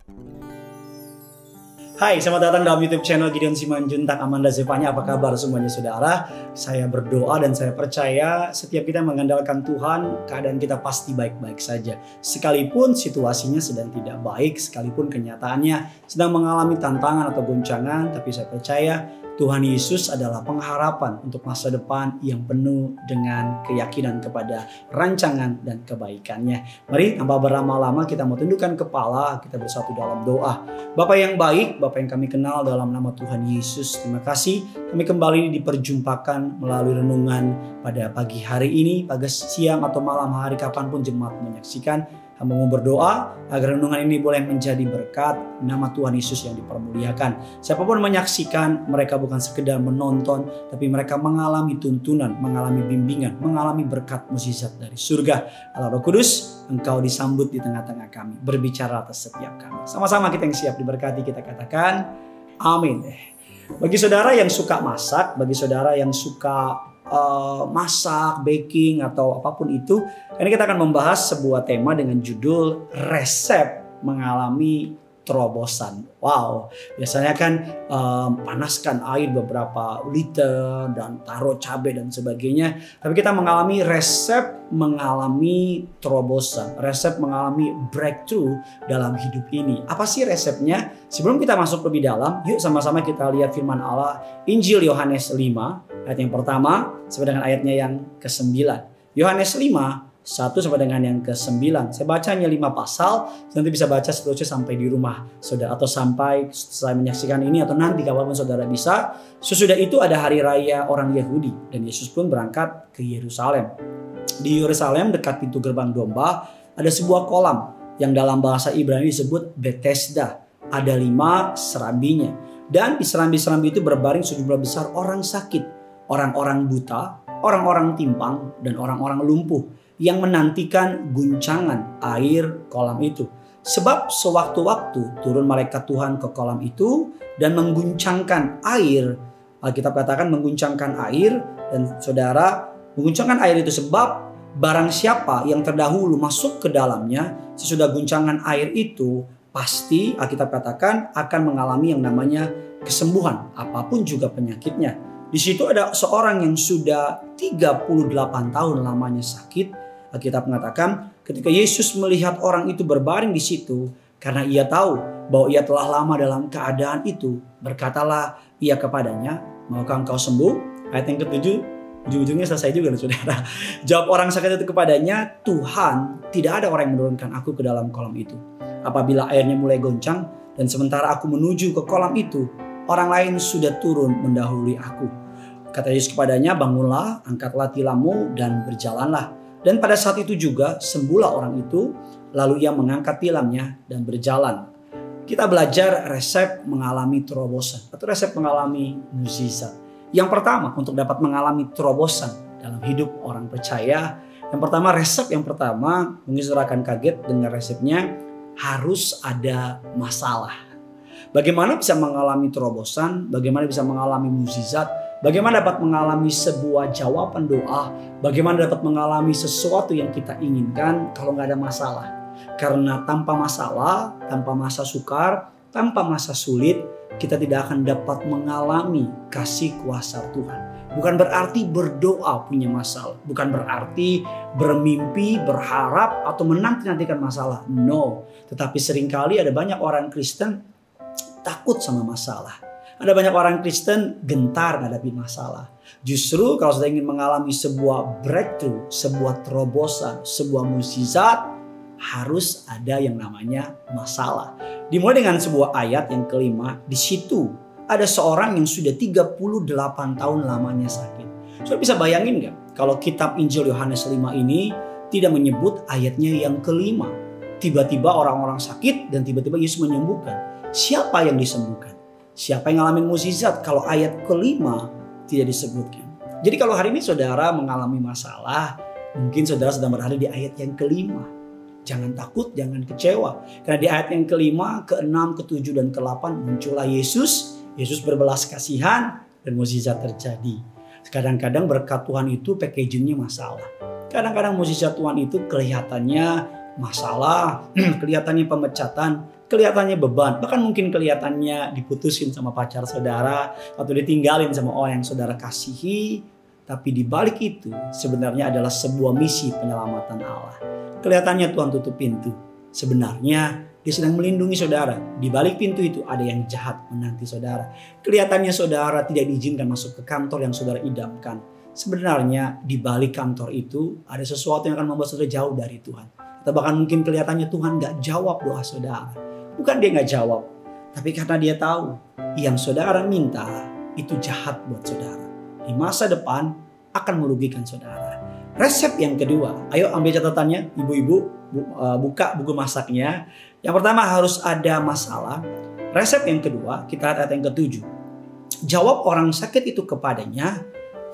Hai, selamat datang dalam YouTube channel Gideon Simanjuntak Amanda Zevanya. Apa kabar semuanya saudara? Saya berdoa dan saya percaya setiap kita mengandalkan Tuhan, keadaan kita pasti baik-baik saja. Sekalipun situasinya sedang tidak baik, sekalipun kenyataannya sedang mengalami tantangan atau goncangan, tapi saya percaya Tuhan Yesus adalah pengharapan untuk masa depan yang penuh dengan keyakinan kepada rancangan dan kebaikannya. Mari tanpa berlama-lama kita mau tundukkan kepala, kita bersatu dalam doa. Bapa yang baik, Bapa yang kami kenal dalam nama Tuhan Yesus, terima kasih kami kembali diperjumpakan melalui renungan pada pagi hari ini, pada siang atau malam hari kapanpun jemaat menyaksikan. Hamba mau berdoa agar renungan ini boleh menjadi berkat, nama Tuhan Yesus yang dipermuliakan. Siapapun menyaksikan, mereka bukan sekedar menonton, tapi mereka mengalami tuntunan, mengalami bimbingan, mengalami berkat mukjizat dari surga. Allah Roh Kudus, Engkau disambut di tengah-tengah kami, berbicara atas setiap kami. Sama-sama kita yang siap diberkati, kita katakan amin. Bagi saudara yang suka masak, bagi saudara yang suka masak, baking atau apapun itu, ini kita akan membahas sebuah tema dengan judul resep mengalami terobosan. Wow, biasanya kan panaskan air beberapa liter dan taruh cabai dan sebagainya. Tapi kita mengalami resep mengalami terobosan, resep mengalami breakthrough dalam hidup ini. Apa sih resepnya? Sebelum kita masuk lebih dalam, yuk sama-sama kita lihat firman Allah Injil Yohanes 5 ayat yang pertama sampai dengan ayatnya yang ke-9. Yohanes 5 1 sampai dengan yang ke-9. Saya bacanya 5 pasal, nanti bisa baca seterusnya sampai di rumah saudara, atau sampai selesai menyaksikan ini, atau nanti kapanpun saudara bisa. Sesudah itu ada hari raya orang Yahudi dan Yesus pun berangkat ke Yerusalem. Di Yerusalem dekat pintu gerbang domba ada sebuah kolam yang dalam bahasa Ibrani disebut Bethesda. Ada 5 serambinya, dan di serambi-serambi itu berbaring sejumlah besar orang sakit, orang-orang buta, orang-orang timpang, dan orang-orang lumpuh yang menantikan guncangan air kolam itu. Sebab sewaktu-waktu turun malaikat Tuhan ke kolam itu dan mengguncangkan air. Alkitab katakan mengguncangkan air, dan saudara, mengguncangkan air itu sebab barang siapa yang terdahulu masuk ke dalamnya sesudah guncangan air itu, pasti Alkitab katakan akan mengalami yang namanya kesembuhan, apapun juga penyakitnya. Di situ ada seorang yang sudah 38 tahun lamanya sakit. Alkitab mengatakan ketika Yesus melihat orang itu berbaring di situ, karena ia tahu bahwa ia telah lama dalam keadaan itu, berkatalah ia kepadanya, maukah engkau sembuh? Ayat yang ke-7, ujung-ujungnya selesai juga saudara. Jawab orang sakit itu kepadanya, Tuhan, tidak ada orang yang menurunkan aku ke dalam kolam itu. Apabila airnya mulai goncang dan sementara aku menuju ke kolam itu, orang lain sudah turun mendahului aku. Kata Yesus kepadanya, bangunlah, angkatlah tilammu dan berjalanlah. Dan pada saat itu juga sembuhlah orang itu, lalu ia mengangkat tilamnya dan berjalan. Kita belajar resep mengalami terobosan atau resep mengalami mukjizat. Yang pertama, untuk dapat mengalami terobosan dalam hidup orang percaya, yang pertama, resep yang pertama, mungkin saudara akan kaget dengan resepnya, harus ada masalah. Bagaimana bisa mengalami terobosan, bagaimana bisa mengalami mukjizat, bagaimana dapat mengalami sebuah jawaban doa, bagaimana dapat mengalami sesuatu yang kita inginkan kalau nggak ada masalah. Karena tanpa masalah, tanpa masa sukar, tanpa masa sulit, kita tidak akan dapat mengalami kasih kuasa Tuhan. Bukan berarti berdoa punya masalah, bukan berarti bermimpi, berharap, atau menanti-nantikan masalah. No, tetapi seringkali ada banyak orang Kristen takut sama masalah. Ada banyak orang Kristen gentar menghadapi masalah. Justru kalau sudah ingin mengalami sebuah breakthrough, sebuah terobosan, sebuah mukjizat, harus ada yang namanya masalah. Dimulai dengan sebuah ayat yang kelima. Di situ ada seorang yang sudah 38 tahun lamanya sakit. Sudah bisa bayangin gak? Kalau kitab Injil Yohanes 5 ini tidak menyebut ayatnya yang kelima. Tiba-tiba orang-orang sakit dan tiba-tiba Yesus menyembuhkan. Siapa yang disembuhkan? Siapa yang ngalamin mukjizat kalau ayat kelima tidak disebutkan? Jadi kalau hari ini saudara mengalami masalah, mungkin saudara sedang berada di ayat yang kelima. Jangan takut, jangan kecewa. Karena di ayat yang kelima, keenam, ketujuh, dan ke-8 muncullah Yesus. Yesus berbelas kasihan dan mukjizat terjadi. Kadang-kadang berkat Tuhan itu packagingnya masalah. Kadang-kadang mukjizat Tuhan itu kelihatannya masalah, kelihatannya pemecatan, kelihatannya beban, bahkan mungkin kelihatannya diputusin sama pacar saudara atau ditinggalin sama orang yang saudara kasihi. Tapi di balik itu sebenarnya adalah sebuah misi penyelamatan Allah. Kelihatannya Tuhan tutup pintu, sebenarnya Dia sedang melindungi saudara. Di balik pintu itu ada yang jahat menanti saudara. Kelihatannya saudara tidak diizinkan masuk ke kantor yang saudara idamkan. Sebenarnya di balik kantor itu ada sesuatu yang akan membuat saudara jauh dari Tuhan. Atau bahkan mungkin kelihatannya Tuhan gak jawab doa saudara. Bukan Dia gak jawab, tapi karena Dia tahu yang saudara minta itu jahat buat saudara. Di masa depan akan merugikan saudara. Resep yang kedua, ayo ambil catatannya ibu-ibu, buka buku masaknya. Yang pertama harus ada masalah. Resep yang kedua, kita lihat ayat yang ke-7. Jawab orang sakit itu kepadanya,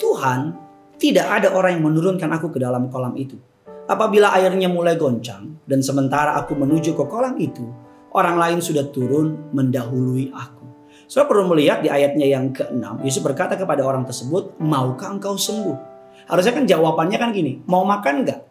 Tuhan, tidak ada orang yang menurunkan aku ke dalam kolam itu. Apabila airnya mulai goncang dan sementara aku menuju ke kolam itu, orang lain sudah turun mendahului aku. Saudara perlu melihat di ayatnya yang ke-6, Yesus berkata kepada orang tersebut, maukah engkau sembuh? Harusnya kan jawabannya kan gini, mau makan enggak?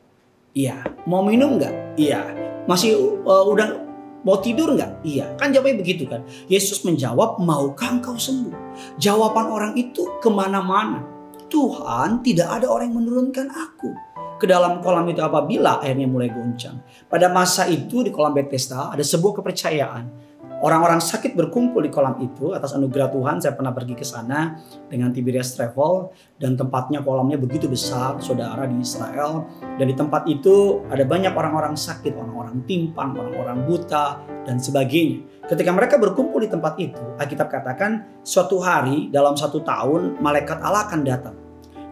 Iya. Mau minum enggak? Iya. Masih udah mau tidur enggak? Iya. Kan jawabnya begitu kan. Yesus menjawab, maukah engkau sembuh? Jawaban orang itu kemana-mana. Tuhan, tidak ada orang yang menurunkan aku ke dalam kolam itu apabila airnya mulai goncang. Pada masa itu di kolam Bethesda ada sebuah kepercayaan. Orang-orang sakit berkumpul di kolam itu atas anugerah Tuhan. Saya pernah pergi ke sana dengan Tiberias Travel dan tempatnya kolamnya begitu besar, saudara, di Israel. Dan di tempat itu ada banyak orang-orang sakit, orang-orang timpang, orang-orang buta dan sebagainya. Ketika mereka berkumpul di tempat itu, Alkitab katakan suatu hari dalam 1 tahun malaikat Allah akan datang.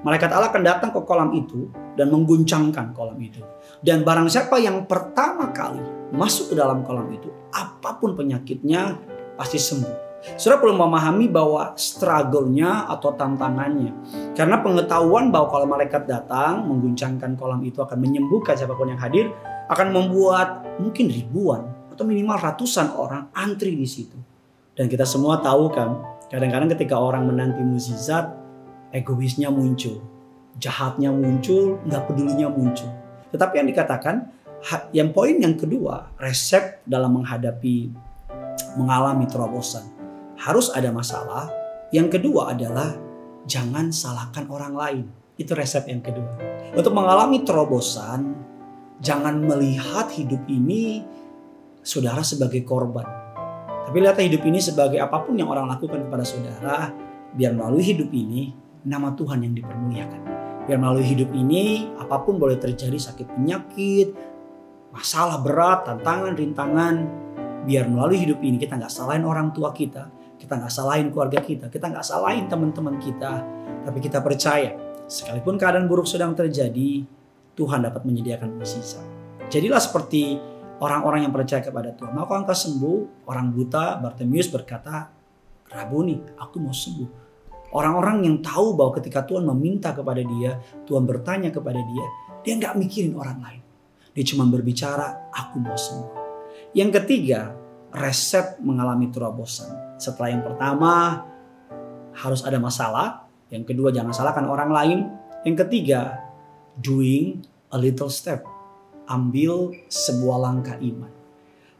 Malaikat Allah akan datang ke kolam itu dan mengguncangkan kolam itu. Dan barang siapa yang pertama kali masuk ke dalam kolam itu, apapun penyakitnya pasti sembuh. Saudara perlu memahami bahwa struggle-nya atau tantangannya. Karena pengetahuan bahwa kalau malaikat datang mengguncangkan kolam itu akan menyembuhkan siapapun yang hadir, akan membuat mungkin ribuan atau minimal ratusan orang antri di situ. Dan kita semua tahu kan, kadang-kadang ketika orang menanti mukjizat, egoisnya muncul, jahatnya muncul, nggak pedulinya muncul. Tetapi yang dikatakan, yang poin yang kedua, resep dalam mengalami terobosan. Harus ada masalah. Yang kedua adalah jangan salahkan orang lain. Itu resep yang kedua. Untuk mengalami terobosan, jangan melihat hidup ini saudara sebagai korban. Tapi lihat hidup ini sebagai apapun yang orang lakukan kepada saudara, biar melalui hidup ini nama Tuhan yang dipermuliakan. Biar melalui hidup ini apapun boleh terjadi, sakit penyakit, masalah berat, tantangan, rintangan. Biar melalui hidup ini kita gak salahin orang tua kita gak salahin keluarga kita gak salahin teman-teman kita. Tapi kita percaya sekalipun keadaan buruk sedang terjadi, Tuhan dapat menyediakan mukjizat. Jadilah seperti orang-orang yang percaya kepada Tuhan. Maka engkau sembuh. Orang buta Bartimeus berkata, Rabuni, aku mau sembuh. Orang-orang yang tahu bahwa ketika Tuhan meminta kepada dia, Tuhan bertanya kepada dia gak mikirin orang lain. Dia cuma berbicara, aku mau sembuh. Yang ketiga, resep mengalami terobosan. Setelah yang pertama, harus ada masalah. Yang kedua, jangan salahkan orang lain. Yang ketiga, doing a little step. Ambil sebuah langkah iman.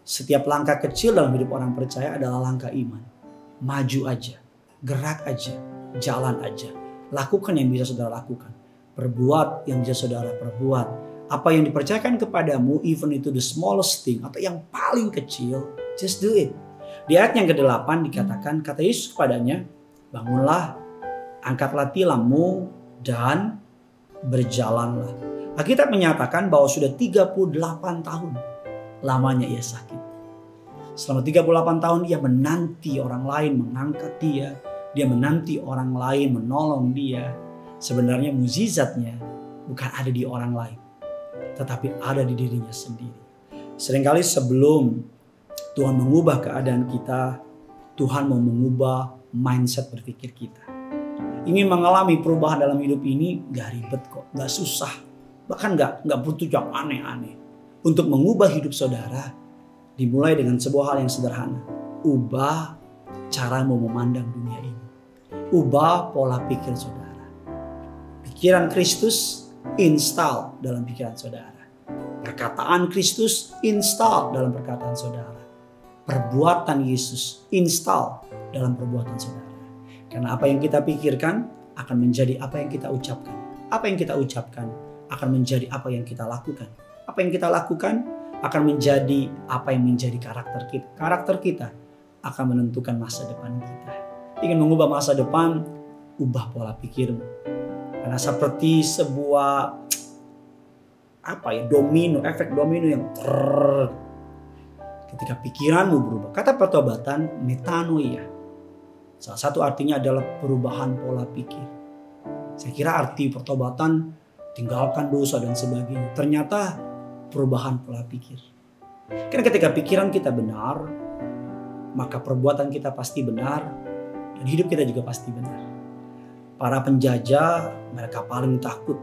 Setiap langkah kecil dalam hidup orang percaya adalah langkah iman. Maju aja, gerak aja, jalan aja. Lakukan yang bisa saudara lakukan. Perbuat yang bisa saudara perbuat. Apa yang dipercayakan kepadamu, even itu the smallest thing atau yang paling kecil, just do it. Di ayat yang ke-8 dikatakan, kata Yesus kepadanya, bangunlah, angkatlah tilammu dan berjalanlah. Alkitab menyatakan bahwa sudah 38 tahun lamanya ia sakit. Selama 38 tahun dia menanti orang lain mengangkat dia. Dia menanti orang lain menolong dia. Sebenarnya mukjizatnya bukan ada di orang lain, tetapi ada di dirinya sendiri. Seringkali sebelum Tuhan mengubah keadaan kita, Tuhan mau mengubah mindset berpikir kita. Ingin mengalami perubahan dalam hidup ini gak ribet kok, gak susah. Bahkan gak butuh yang aneh-aneh. Untuk mengubah hidup saudara, dimulai dengan sebuah hal yang sederhana. Ubah cara mau memandang dunia ini. Ubah pola pikir saudara. Pikiran Kristus install dalam pikiran saudara. Perkataan Kristus install dalam perkataan saudara. perbuatan Yesus install dalam perbuatan saudara. Karena apa yang kita pikirkan akan menjadi apa yang kita ucapkan. Apa yang kita ucapkan akan menjadi apa yang kita lakukan. Apa yang kita lakukan akan menjadi apa yang menjadi karakter kita. Karakter kita akan menentukan masa depan kita. Ingin mengubah masa depan, ubah pola pikirmu. Karena seperti sebuah domino, efek domino yang ketika pikiranmu berubah. Kata pertobatan metanoia. Salah satu artinya adalah perubahan pola pikir. Saya kira arti pertobatan tinggalkan dosa dan sebagainya. Ternyata perubahan pola pikir. Karena ketika pikiran kita benar, maka perbuatan kita pasti benar dan hidup kita juga pasti benar. Para penjajah, mereka paling takut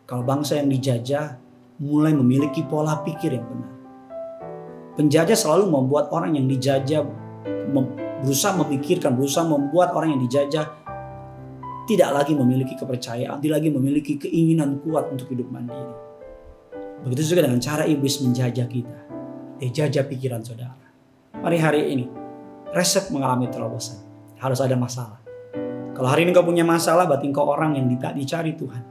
kalau bangsa yang dijajah mulai memiliki pola pikir yang benar. Penjajah selalu membuat orang yang dijajah berusaha memikirkan, berusaha membuat orang yang dijajah tidak lagi memiliki kepercayaan, tidak lagi memiliki keinginan kuat untuk hidup mandiri. Begitu juga dengan cara iblis menjajah kita. Dia jajah pikiran saudara. Mari hari ini, resep mengalami terobosan. Harus ada masalah. Kalau hari ini kau punya masalah, berarti kau orang yang tidak dicari Tuhan.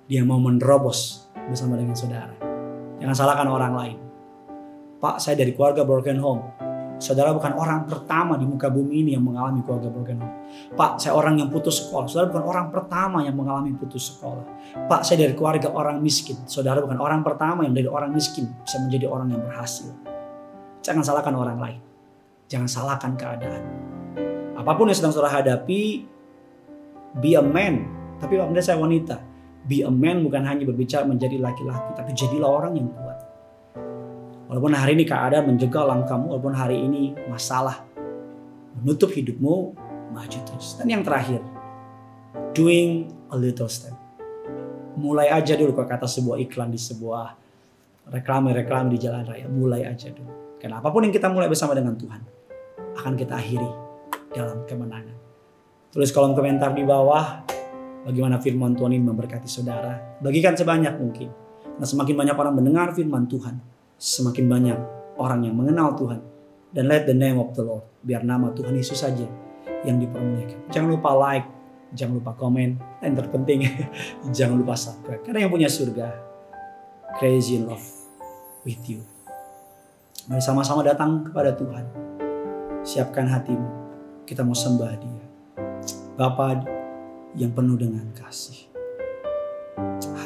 Dia mau menerobos bersama dengan saudara. Jangan salahkan orang lain. Pak, saya dari keluarga broken home. Saudara bukan orang pertama di muka bumi ini yang mengalami keluarga broken home. Pak, saya orang yang putus sekolah. Saudara bukan orang pertama yang mengalami putus sekolah. Pak, saya dari keluarga orang miskin. Saudara bukan orang pertama yang dari orang miskin bisa menjadi orang yang berhasil. Jangan salahkan orang lain. Jangan salahkan keadaan. Apapun yang sedang saudara hadapi, be a man. Tapi Pak, saya wanita. Be a man bukan hanya berbicara menjadi laki-laki, tapi jadilah orang yang kuat. Walaupun hari ini keadaan menjegal langkahmu, walaupun hari ini masalah menutup hidupmu, maju terus. Dan yang terakhir, doing a little step. Mulai aja dulu, kalau kata sebuah iklan di sebuah reklame di jalan raya. Mulai aja dulu. Karena apapun yang kita mulai bersama dengan Tuhan, akan kita akhiri dalam kemenangan. Tulis kolom komentar di bawah, bagaimana firman Tuhan ini memberkati saudara. Bagikan sebanyak mungkin. Nah, semakin banyak orang mendengar firman Tuhan, semakin banyak orang yang mengenal Tuhan. Dan let the name of the Lord, biar nama Tuhan Yesus saja yang dipermuliakan. Jangan lupa like, jangan lupa komen, dan terpenting jangan lupa subscribe. Karena yang punya surga, crazy in love with you. Mari sama-sama datang kepada Tuhan. Siapkan hatimu, kita mau sembah Dia. Bapa yang penuh dengan kasih.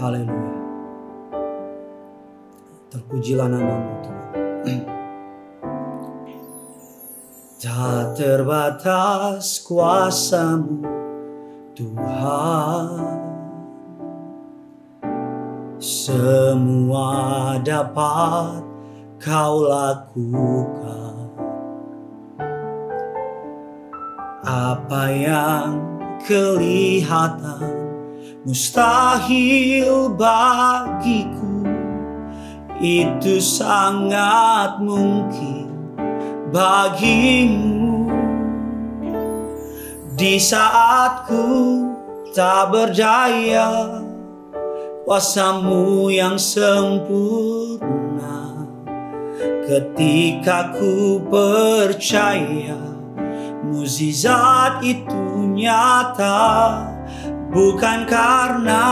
Haleluya. Terpujilah nama-Mu Tuhan. Tak terbatas kuasa-Mu Tuhan. Semua dapat Kau lakukan. Apa yang kelihatan mustahil bagiku, itu sangat mungkin bagimu. Di saat ku tak berdaya, kuasa-Mu yang sempurna. Ketika ku percaya, mukjizat itu nyata. Bukan karena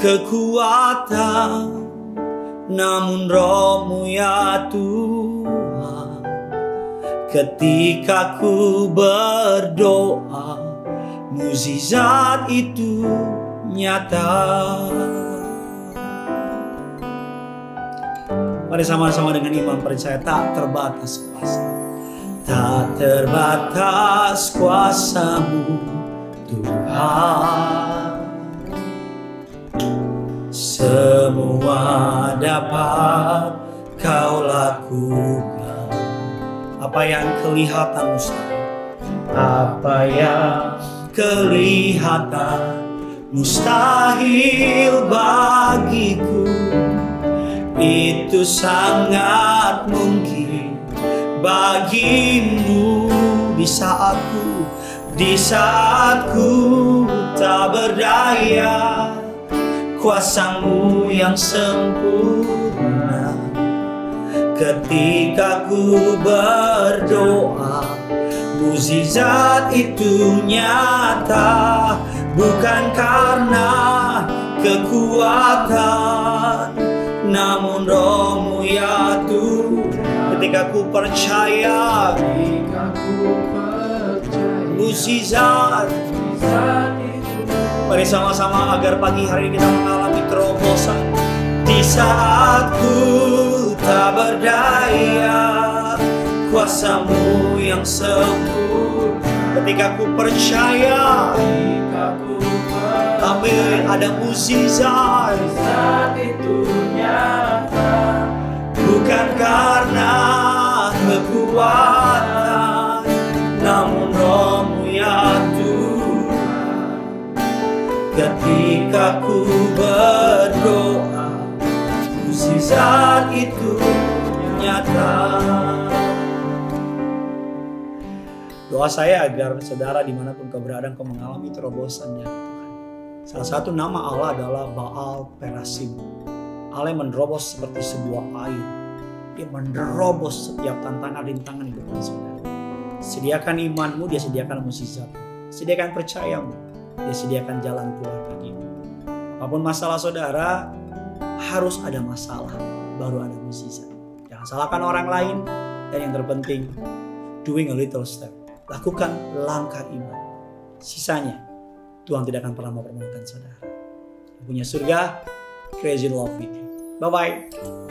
kekuatan, namun Roh-Mu ya Tuhan. Ketika ku berdoa, mukjizat itu nyata. Mari sama-sama dengan iman percaya, tak terbatas kuasa. Tak terbatas kuasa-Mu Tuhan. Semua dapat Kau lakukan. Apa yang kelihatan mustahil, apa yang kelihatan mustahil bagiku, itu sangat mungkin bagimu. Di saat ku tak berdaya, kuasa-Mu yang sempurna. Ketika ku berdoa, mukjizat itu nyata, bukan karena kekuatan, namun Roh-Mu ya Tuhan. Ketika ku percaya, mukjizat. Mari sama-sama agar pagi hari ini kita mengalami terobosan. Di saat ku tak berdaya, kuasa-Mu yang sempurna. Ketika ku percaya, amin, ada mukjizat. Itu nyata, bukan karena kekuatan, namun Roh-Mu ya Tuhan. Ketika ku berdoa, mukjizat itu nyata. Doa saya agar saudara dimanapun kau berada, kau mengalami terobosannya Tuhan. Salah satu nama Allah adalah Baal Perasim. Allah yang menerobos seperti sebuah air. Dia menerobos setiap tantangan rintangan hidup saudara. Sediakan imanmu, dia sediakan mukjizat. Sediakan percayamu, dia sediakan jalan keluar bagimu. Apapun masalah saudara, harus ada masalah, baru ada mukjizat. Jangan salahkan orang lain, dan yang terpenting, doing a little step. Lakukan langkah iman. Sisanya, Tuhan tidak akan pernah mempermalukan saudara. Yang punya surga, crazy love with you. Bye-bye.